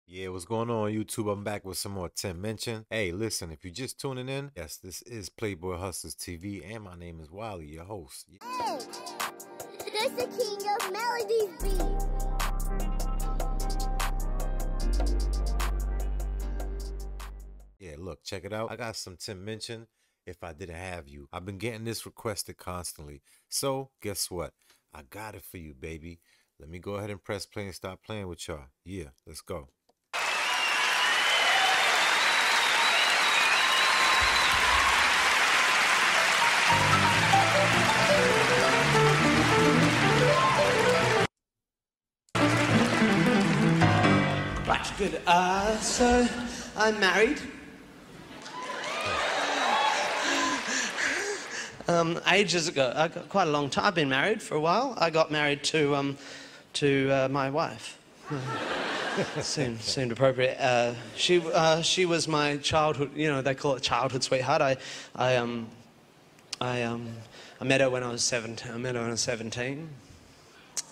Yeah, what's going on, YouTube? I'm back with some more Tim Minchin. Hey, listen, if you're just tuning in, yes, this is Playboy Hustlers TV, and my name is Wiley, your host. Hey, this the king of melodies beat. Yeah, look, check it out. I got some Tim Minchin, If I Didn't Have You. I've been getting this requested constantly. So, guess what? I got it for you, baby. Let me go ahead and press play and stop playing with y'all. Yeah, let's go. Right, good. So I'm married. Ages ago, I got quite a long time. I've been married for a while. I got married to my wife. Seemed appropriate. She was my childhood. You know, they call it childhood sweetheart. I met her when I was 17. I met her when I was 17.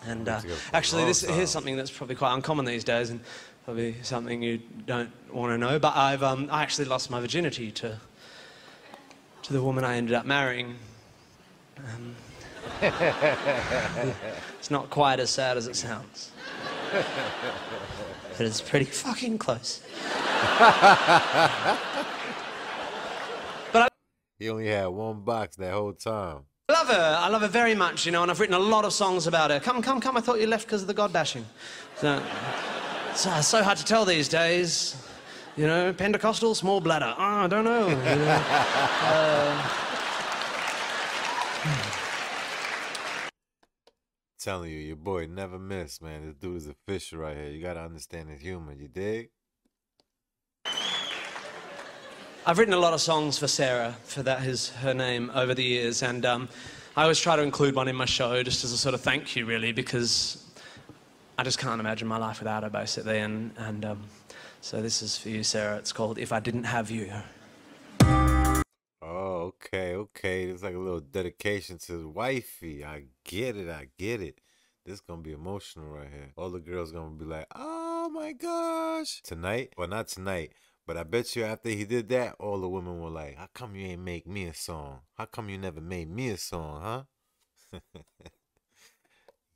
And actually, here's something that's probably quite uncommon these days, and probably something you don't want to know. But I actually lost my virginity to the woman I ended up marrying. It's not quite as sad as it sounds, but it's pretty fucking close. But He only had one box that whole time. I love her very much, you know, and I've written a lot of songs about her. Come, I thought you left because of the God bashing. So, it's so hard to tell these days. You know, Pentecostal, small bladder. Oh, I don't know. You know. Telling you, your boy never miss, man. This dude is official right here. You gotta understand his humor, you dig? I've written a lot of songs for Sarah, for that is her name, over the years, and I always try to include one in my show just as a sort of thank you, really, because I just can't imagine my life without her, basically, and so this is for you, Sarah. It's called If I Didn't Have You. Oh, okay. It's like a little dedication to the wifey. I get it. This is gonna be emotional right here. All the girls gonna be like, oh my gosh. Tonight, well, not tonight, but I bet you after he did that, all the women were like, how come you ain't make me a song? How come you never made me a song, huh?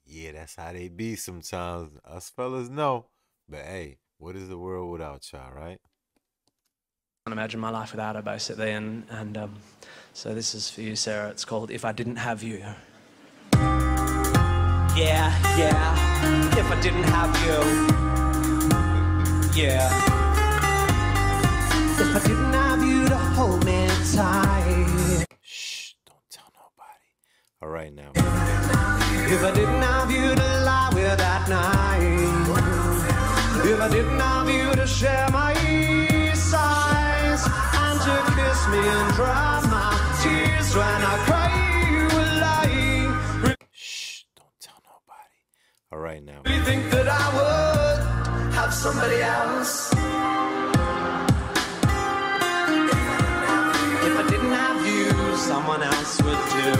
Yeah, that's how they be sometimes. Us fellas know. But hey, what is the world without y'all, right? I can't imagine my life without her, basically, and so this is for you, Sarah. It's called If I Didn't Have You. Yeah, if I didn't have you. Yeah. If I didn't have you to hold me tight. Shh, don't tell nobody. All right now. If I didn't have you to lie with at night. If I didn't have you to share my sighs and to kiss me and dry my tears when I cry you were lying. Shh, don't tell nobody. All right now. Do you think that I would have somebody else? If I didn't have you, someone else would do.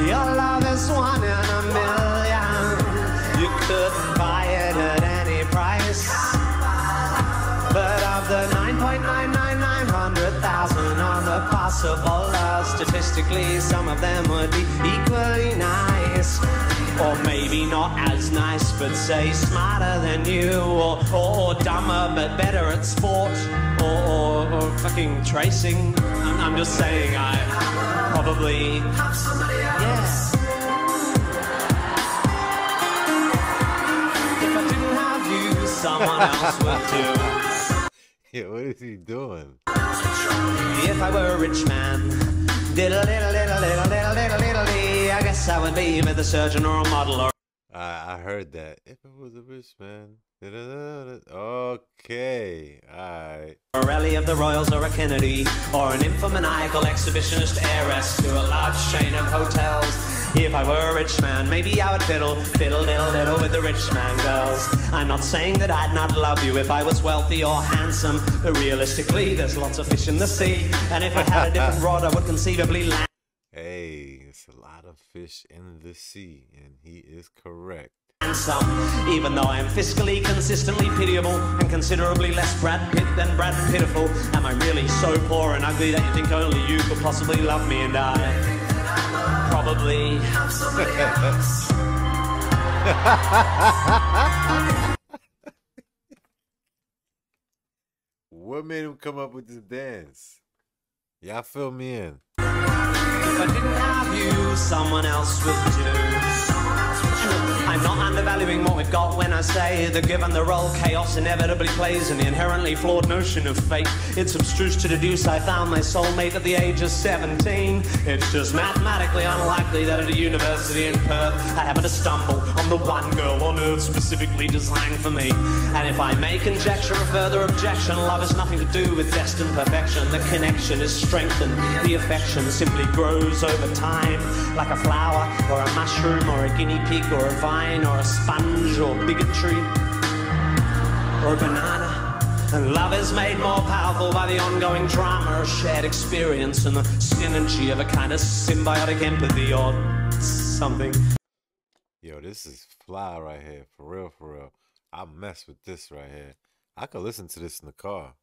Your love is one in a million. You couldn't buy it at any price. But of the 9,999,000 on the possible, statistically, some of them would be equally nice. Or maybe not as nice, but say smarter than you, or dumber but better at sport, or fucking tracing. I'm just saying, I probably have somebody else. Yes. If I didn't have you, someone else would do. Yeah, what is he doing? If I were a rich man, diddle diddle diddle diddle diddle diddle diddle dee, I guess I would be with a surgeon or a model or. I heard that. If it was a rich man. Okay, alright. A rally of the Royals or a Kennedy, or an infomaniacal exhibitionist heiress to a large chain of hotels. If I were a rich man, maybe I would fiddle diddle diddle with the rich man girls. I'm not saying that I'd not love you if I was wealthy or handsome, but realistically there's lots of fish in the sea, and if I had a different rod I would conceivably land. Hey, it's a lot of fish in the sea, and he is correct. handsome. Even though I am fiscally consistently pitiable and considerably less Brad Pitt than Brad Pitiful, am I really so poor and ugly that you think only you could possibly love me? And I probably have somebody else. What made him come up with this dance? Y'all fill me in. If I didn't have you, someone else would do. I'm not undervaluing what we've got when I say that given the role chaos inevitably plays in the inherently flawed notion of fate, it's abstruse to deduce I found my soulmate at the age of 17. It's just mathematically unlikely that at a university in Perth I happen to stumble on the one girl on earth specifically designed for me. And if I may conjecture a further objection, love has nothing to do with destined perfection. The connection is strengthened, the affection simply grows over time, like a flower or a mushroom or a guinea pig or a vine or a sponge or bigotry or a banana. And love is made more powerful by the ongoing drama of shared experience and the synergy of a kind of symbiotic empathy or something. Yo, this is fly right here, for real, for real. I mess with this right here. I could listen to this in the car.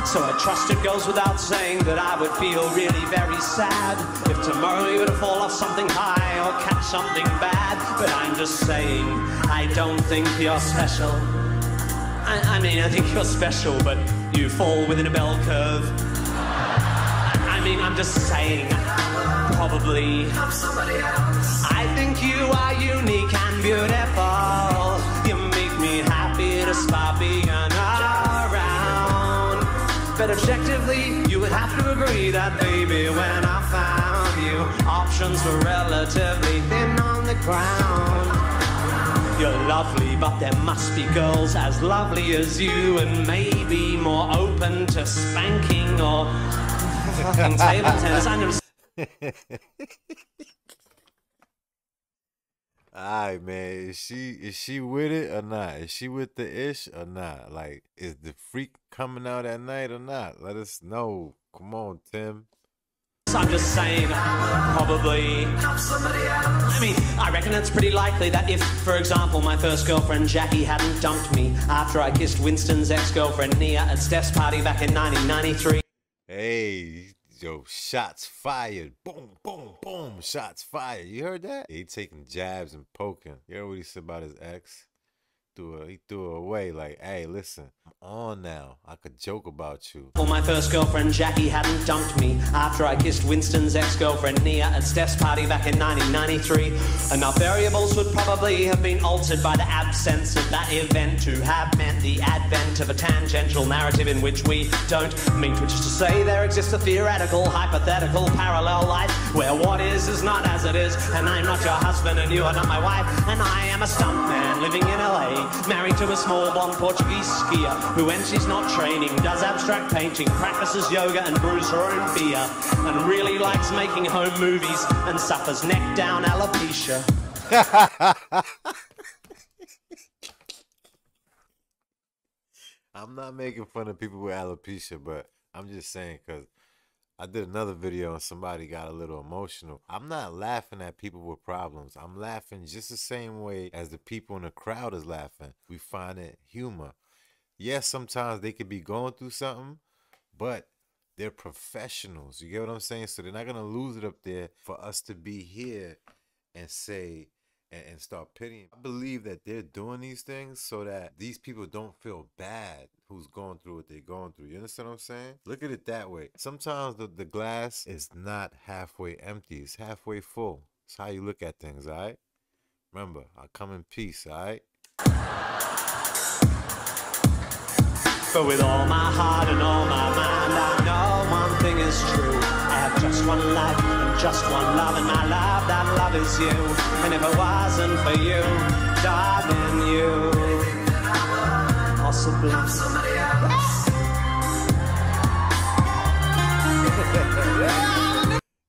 So I trust it goes without saying that I would feel really very sad if tomorrow you were to fall off something high or catch something bad. But I'm just saying, I don't think you're special. I mean, I think you're special, but you fall within a bell curve. I mean, I'm just saying, probably somebody else. I think you are unique and beautiful. You make me happy despite being around. But objectively, you would have to agree that, baby, when I found you, options were relatively thin on the ground. You're lovely, but there must be girls as lovely as you, and maybe more open to spanking or fucking table tennis. I'm just... Alright, man, is she with it or not? Is she with the ish or not? Like, is the freak coming out at night or not? Let us know. Come on, Tim. I'm just saying, probably. I mean, I reckon it's pretty likely that if, for example, my first girlfriend Jackie hadn't dumped me after I kissed Winston's ex-girlfriend Nia at Steph's party back in 1993. Hey, yo, shots fired. Boom, boom, boom. Shots fired. You heard that? He taking jabs and poking. You heard what he said about his ex? He threw her away like, hey, listen, I'm on now. I could joke about you. Well, my first girlfriend Jackie hadn't dumped me after I kissed Winston's ex-girlfriend Nia at Steph's party back in 1993. Enough variables would probably have been altered by the absence of that event to have meant the advent of a tangential narrative in which we don't meet, which is to say there exists a theoretical, hypothetical, parallel life where what is not as it is, and I'm not your husband and you are not my wife, and I am a stuntman living in LA. Married to a small blonde Portuguese skier who, when she's not training, does abstract painting, practices yoga and brews her own beer, and really likes making home movies and suffers neck down alopecia. I'm not making fun of people with alopecia, but I'm just saying because I did another video and somebody got a little emotional. I'm not laughing at people with problems. I'm laughing just the same way as the people in the crowd is laughing. We find it humor. Yes, sometimes they could be going through something, but they're professionals. You get what I'm saying? So they're not going to lose it up there for us to be here and say and start pitying. I believe that they're doing these things so that these people don't feel bad who's going through what they're going through. You understand what I'm saying? Look at it that way. Sometimes the glass is not halfway empty. It's halfway full. It's how you look at things, all right? Remember, I come in peace, all right? But with all my heart and all my mind, I know one thing is true. I have just one life and just one love, and my love, that love is you. And if it wasn't for you, darling, you possibly somebody else.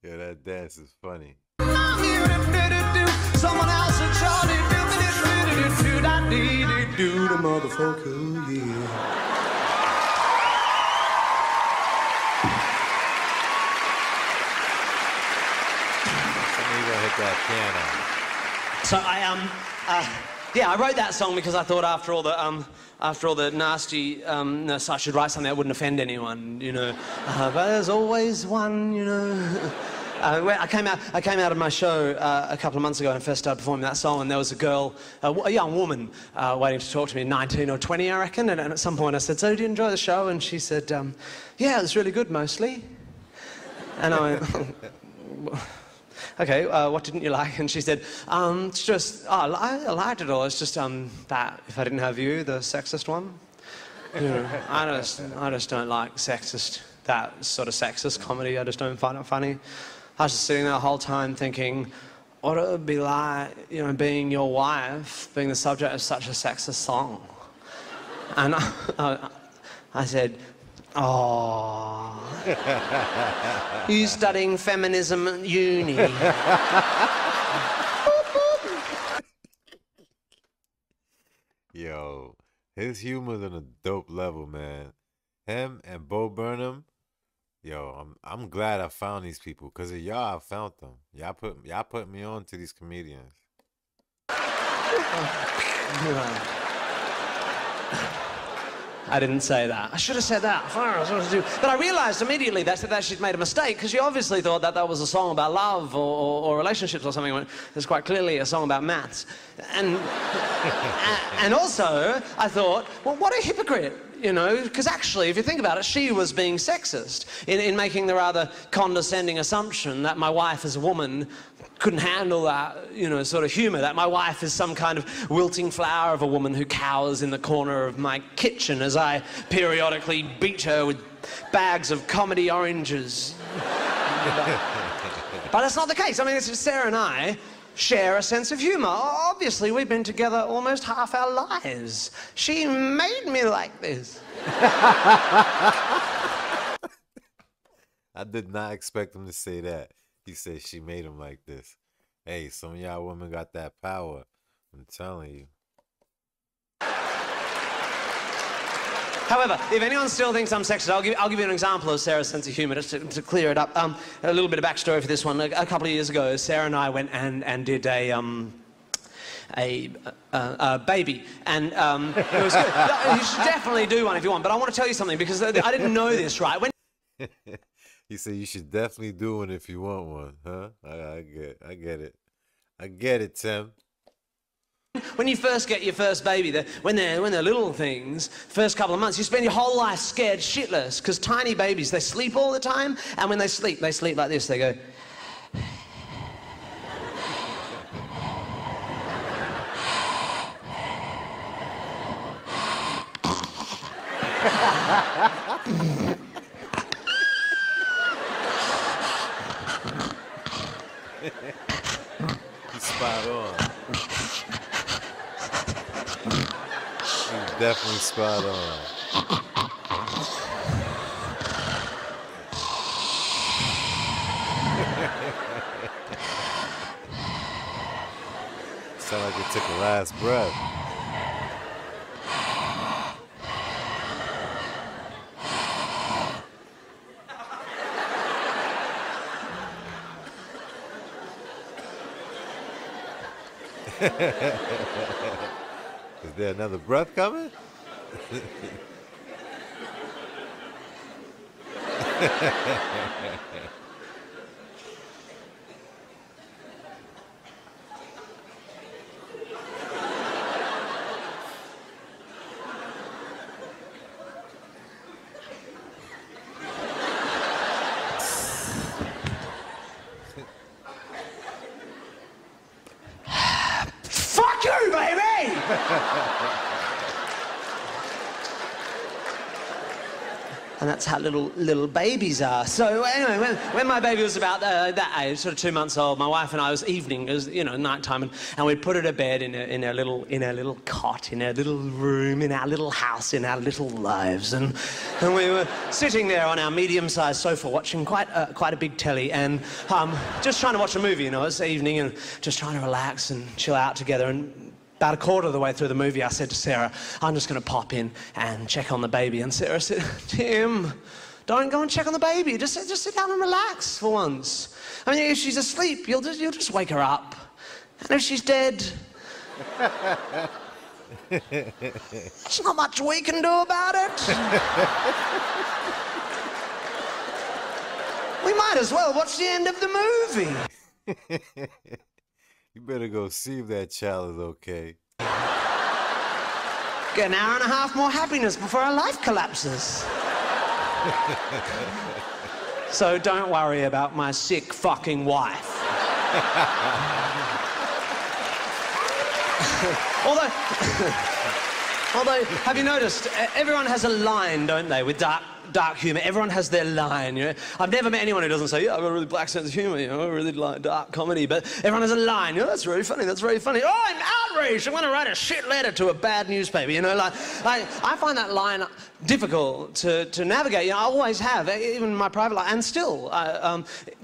Yeah, that dance is funny. Someone else would surely do the motherfucker, yeah. Hit that piano. So Yeah, I wrote that song because I thought after all the nastiness, I should write something that wouldn't offend anyone, you know. But there's always one, you know. I came out of my show a couple of months ago and first started performing that song, and there was a girl, a young woman, waiting to talk to me, 19 or 20, I reckon. And at some point I said, "So, did you enjoy the show?" And she said, "Yeah, it was really good, mostly." And I went, "Okay, what didn't you like?" And she said, "It's just, I liked it all. It's just that if I didn't have you, the sexist one, you know, I just don't like that sort of sexist comedy. I just don't find it funny." I was just sitting there the whole time thinking, what it would be like, you know, being your wife, being the subject of such a sexist song. And I said, "Oh, you studying feminism at uni?" Yo, his humor's on a dope level, man. Him and Burnham. Yo, I'm glad I found these people. Cause of y'all, I found them. Y'all put me on to these comedians. I didn't say that. I should have said that. But I realised immediately that she'd made a mistake, because she obviously thought that was a song about love or relationships or something. It's quite clearly a song about maths. And also, I thought, well, what a hypocrite. You know, because actually, if you think about it, she was being sexist in making the rather condescending assumption that my wife as a woman couldn't handle that, you know, sort of humour, that my wife is some kind of wilting flower of a woman who cowers in the corner of my kitchen as I periodically beat her with bags of comedy oranges. But that's not the case. I mean, it's Sarah and I share a sense of humour. Obviously, we've been together almost half our lives. She made me like this. I did not expect him to say that. He said she made him like this. Hey, some of y'all women got that power. I'm telling you. However, if anyone still thinks I'm sexist, I'll give you an example of Sarah's sense of humour, just to clear it up. A little bit of backstory for this one. A couple of years ago, Sarah and I went and did a baby, and it was good. You should definitely do one if you want, but I want to tell you something, because I didn't know this, right? He said you should definitely do one if you want one, huh? I get it. I get it, Tim. When you first get your first baby, when they're little things, first couple of months, you spend your whole life scared shitless, because tiny babies, they sleep all the time, and when they sleep like this. They go... He's spot on. He's definitely spot on. Sound like it took the last breath. Is there another breath coming? Fuck you, baby! And that's how little babies are. So anyway, when my baby was about that age, sort of 2 months old, my wife and I, it was evening, it was, you know, nighttime, and we'd put her to bed in our little cot, in our little room, in our little house, in our little lives, and we were sitting there on our medium-sized sofa watching quite a big telly, and just trying to watch a movie, you know, it's evening, and just trying to relax and chill out together. And about a quarter of the way through the movie, I said to Sarah, I'm just going to pop in and check on the baby. And Sarah said, Tim, don't go and check on the baby. Just sit down and relax for once. I mean, if she's asleep, you'll just wake her up. And if she's dead, There's not much we can do about it. We might as well watch the end of the movie. You better go see if that child is okay. Get an hour and a half more happiness before our life collapses. So don't worry about my sick fucking wife. Although, have you noticed, everyone has a line, don't they, with dark humour. Everyone has their line, you know. I've never met anyone who doesn't say, yeah, I've got a really black sense of humour, you know, I really like dark comedy, but everyone has a line, you know, that's really funny, that's very funny. Oh, I'm outraged, I'm going to write a shit letter to a bad newspaper, you know, like I find that line difficult to navigate, you know, I always have, even in my private life, and still.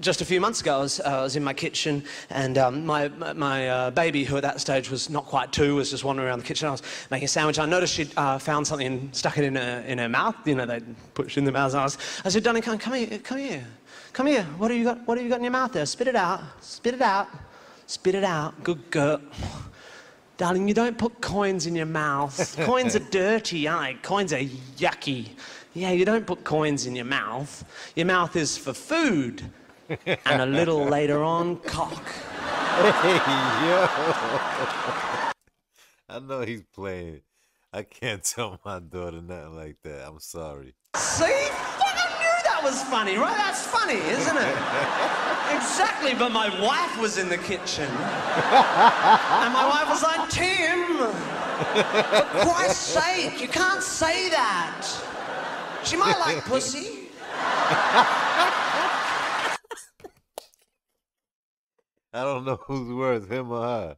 Just a few months ago, I was in my kitchen, and my baby, who at that stage was not quite 2, was just wandering around the kitchen. I was making a sandwich, and I noticed she'd found something and stuck it in her mouth, you know, they'd push in the mouth. I said, darling, come here. What have you got in your mouth there? Spit it out. Good girl. Darling, you don't put coins in your mouth. Coins are dirty, aren't they? Coins are yucky. Yeah, you don't put coins in your mouth. Your mouth is for food. And a little later on, cock. Hey, yo. I know he's playing. I can't tell my daughter nothing like that. I'm sorry. See? I knew that was funny, right? That's funny, isn't it? Exactly, but my wife was in the kitchen. And my wife was like, Tim, for Christ's sake, you can't say that. She might like pussy. I don't know who's worse, him or her.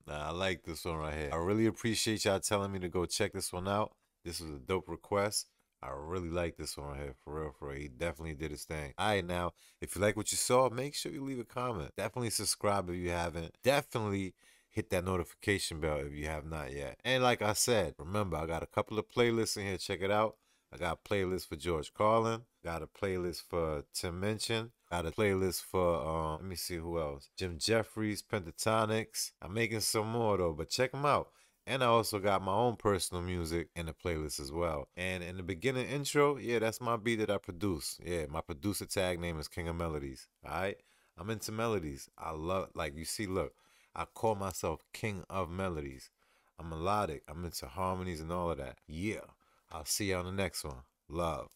Nah, I like this one right here. I really appreciate y'all telling me to go check this one out. This was a dope request. I really like this one right here, for real, for real. He definitely did his thing. All right, now, if you like what you saw, make sure you leave a comment. Definitely subscribe if you haven't. Definitely hit that notification bell if you have not yet. And like I said, remember, I got a couple of playlists in here. Check it out. I got a playlist for George Carlin. Got a playlist for Tim Minchin. Got a playlist for, let me see who else. Jim Jeffries, Pentatonics. I'm making some more though, but check them out. And I also got my own personal music in the playlist as well. And in the beginning intro, yeah, that's my beat that I produce. Yeah, my producer tag name is King of Melodies. All right? I'm into melodies. I love, like you see, look, I call myself King of Melodies. I'm melodic. I'm into harmonies and all of that. Yeah. I'll see you on the next one. Love.